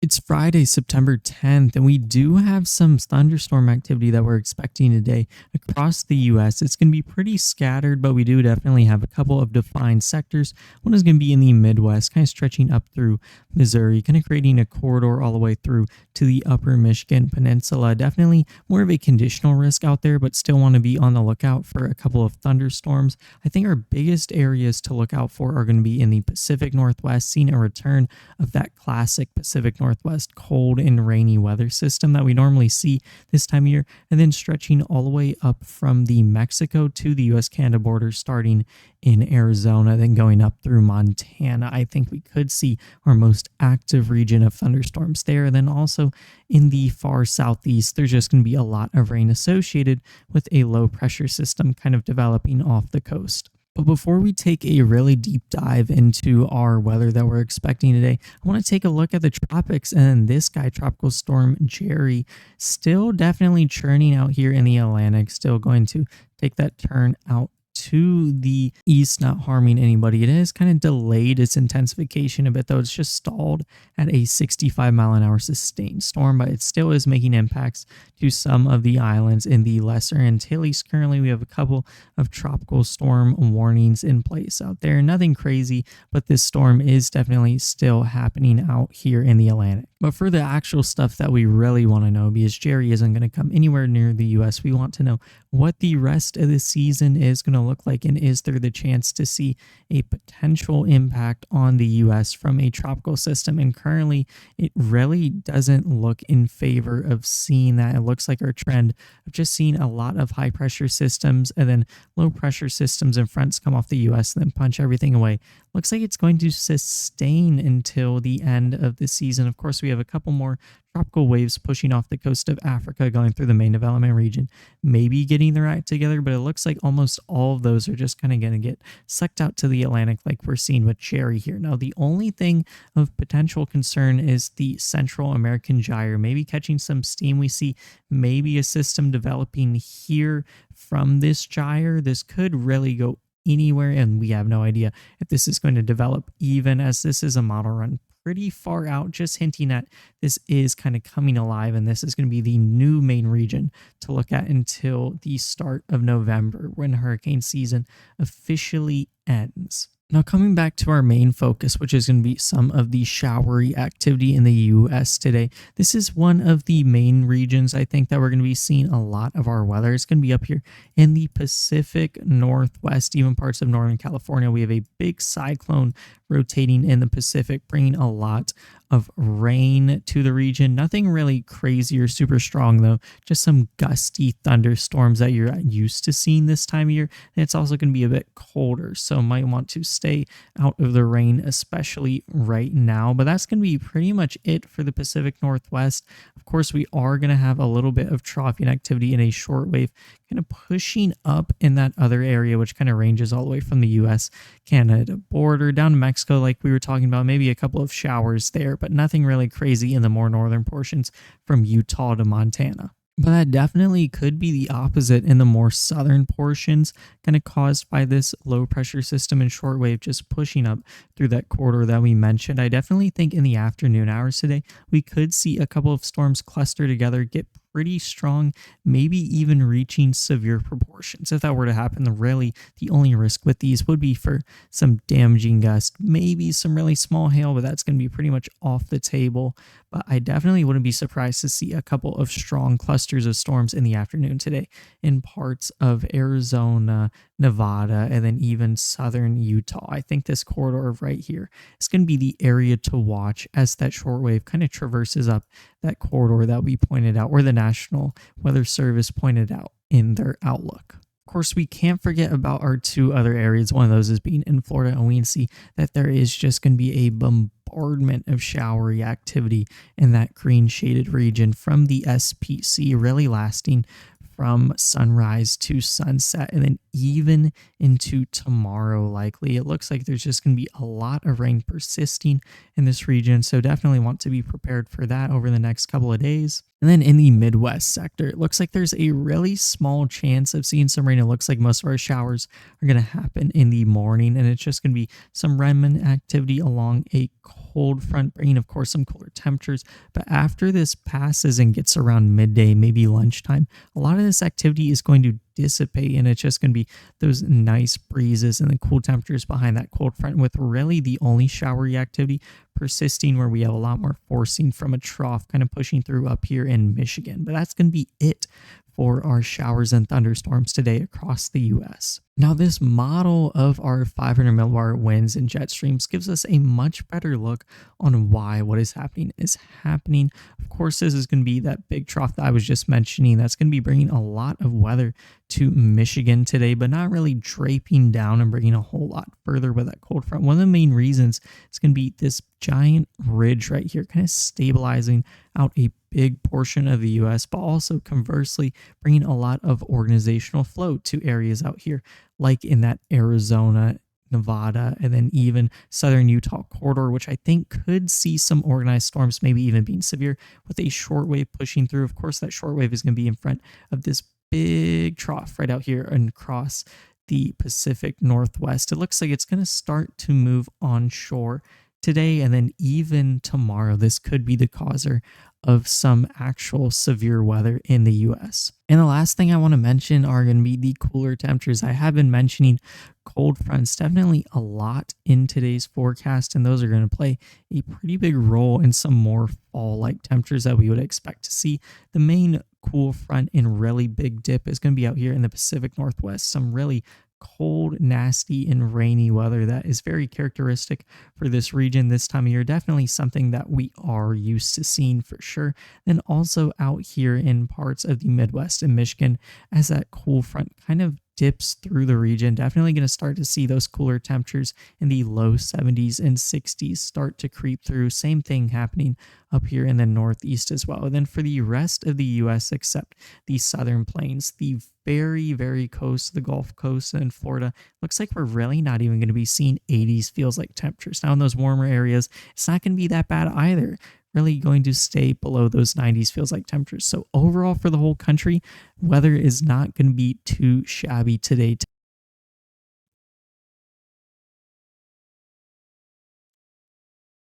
It's Friday, September 10th, and we do have some thunderstorm activity that we're expecting today across the US. It's going to be pretty scattered, but we do definitely have a couple of defined sectors. One is going to be in the Midwest, kind of stretching up through Missouri, kind of creating a corridor all the way through to the upper Michigan Peninsula. Definitely more of a conditional risk out there, but still want to be on the lookout for a couple of thunderstorms. I think our biggest areas to look out for are going to be in the Pacific Northwest, seeing a return of that classic Pacific Northwest cold and rainy weather system that we normally see this time of year, and then stretching all the way up from the Mexico to the US-Canada border, starting in Arizona, then going up through Montana. I think we could see our most active region of thunderstorms there. Then also in the far southeast, there's just going to be a lot of rain associated with a low pressure system kind of developing off the coast. But before we take a really deep dive into our weather that we're expecting today, I want to take a look at the tropics, and this guy, Tropical Storm Jerry, still definitely churning out here in the Atlantic, still going to take that turn out to the east, not harming anybody. It has kind of delayed its intensification a bit, though. It's just stalled at a 65-mile-an-hour sustained storm, but it still is making impacts to some of the islands in the Lesser Antilles. Currently, we have a couple of tropical storm warnings in place out there. Nothing crazy, but this storm is definitely still happening out here in the Atlantic. But for the actual stuff that we really want to know, because Jerry isn't going to come anywhere near the US, we want to know what the rest of the season is going to look like, and is there the chance to see a potential impact on the US from a tropical system? And currently, it really doesn't look in favor of seeing that. It looks like our trend of just seeing a lot of high pressure systems and then low pressure systems and fronts come off the US and then punch everything away. Looks like it's going to sustain until the end of the season. Of course, we have a couple more tropical waves pushing off the coast of Africa, going through the main development region, maybe getting their act together, but it looks like almost all of those are just kind of going to get sucked out to the Atlantic like we're seeing with Jerry here. Now, the only thing of potential concern is the Central American gyre, maybe catching some steam. We see maybe a system developing here from this gyre. This could really go anywhere, and we have no idea if this is going to develop, even as this is a model run pretty far out, just hinting at this is kind of coming alive, and this is going to be the new main region to look at until the start of November, when hurricane season officially ends. Now, coming back to our main focus, which is going to be some of the showery activity in the US today. This is one of the main regions I think that we're going to be seeing a lot of our weather. It's going to be up here in the Pacific Northwest, even parts of Northern California. We have a big cyclone rotating in the Pacific, bringing a lot of rain to the region. Nothing really crazy or super strong, though. Just some gusty thunderstorms that you're used to seeing this time of year. And it's also going to be a bit colder, so might want to stay out of the rain, especially right now. But that's going to be pretty much it for the Pacific Northwest. Of course, we are going to have a little bit of troughing activity in a shortwave, kind of pushing up in that other area, which kind of ranges all the way from the US-Canada border down to Mexico, like we were talking about. Maybe a couple of showers there, but nothing really crazy in the more northern portions from Utah to Montana. But that definitely could be the opposite in the more southern portions, kind of caused by this low pressure system and shortwave just pushing up through that corridor that we mentioned. I definitely think in the afternoon hours today, we could see a couple of storms cluster together, get pretty strong, maybe even reaching severe proportions. If that were to happen, then really the only risk with these would be for some damaging gusts, maybe some really small hail, but that's going to be pretty much off the table. But I definitely wouldn't be surprised to see a couple of strong clusters of storms in the afternoon today in parts of Arizona, Nevada, and then even southern Utah. I think this corridor right here is going to be the area to watch as that shortwave kind of traverses up that corridor that we pointed out, or the National Weather Service pointed out in their outlook. Of course, we can't forget about our two other areas. One of those is being in Florida, and we can see that there is just going to be a bombardment of showery activity in that green shaded region from the SPC, really lasting from sunrise to sunset, and then even into tomorrow likely. It looks like there's just going to be a lot of rain persisting in this region, so definitely want to be prepared for that over the next couple of days. And then in the Midwest sector, it looks like there's a really small chance of seeing some rain. It looks like most of our showers are going to happen in the morning, and it's just going to be some remnant activity along a cold front, bringing, of course, some cooler temperatures. But after this passes and gets around midday, maybe lunchtime, a lot of this activity is going to dissipate, and it's just going to be those nice breezes and the cool temperatures behind that cold front, with really the only showery activity persisting where we have a lot more forcing from a trough kind of pushing through up here in Michigan. But that's going to be it for our showers and thunderstorms today across the US. Now, this model of our 500 millibar winds and jet streams gives us a much better look on why what is happening is happening. Of course, this is going to be that big trough that I was just mentioning that's going to be bringing a lot of weather to Michigan today, but not really draping down and bringing a whole lot further with that cold front. One of the main reasons is going to be this giant ridge right here, kind of stabilizing out a big portion of the US, but also conversely bringing a lot of organizational flow to areas out here, like in that Arizona, Nevada, and then even southern Utah corridor, which I think could see some organized storms, maybe even being severe, with a short wave pushing through. Of course, that short wave is going to be in front of this big trough right out here and across the Pacific Northwest. It looks like it's going to start to move onshore today, and then even tomorrow, this could be the causer of some actual severe weather in the US. And the last thing I want to mention are going to be the cooler temperatures. I have been mentioning cold fronts definitely a lot in today's forecast, and those are going to play a pretty big role in some more fall-like temperatures that we would expect to see. The main cool front and really big dip is going to be out here in the Pacific Northwest. Some really cold, nasty, and rainy weather that is very characteristic for this region this time of year. Definitely something that we are used to seeing for sure. Then also out here in parts of the Midwest and Michigan, as that cool front kind of dips through the region, definitely going to start to see those cooler temperatures in the low 70s and 60s start to creep through. Same thing happening up here in the Northeast as well. And then for the rest of the US, except the southern plains, the very, very coast, the Gulf Coast and Florida, looks like we're really not even going to be seeing 80s feels like temperatures. Now in those warmer areas, it's not going to be that bad either. Really going to stay below those 90s feels like temperatures. So overall for the whole country, weather is not going to be too shabby today.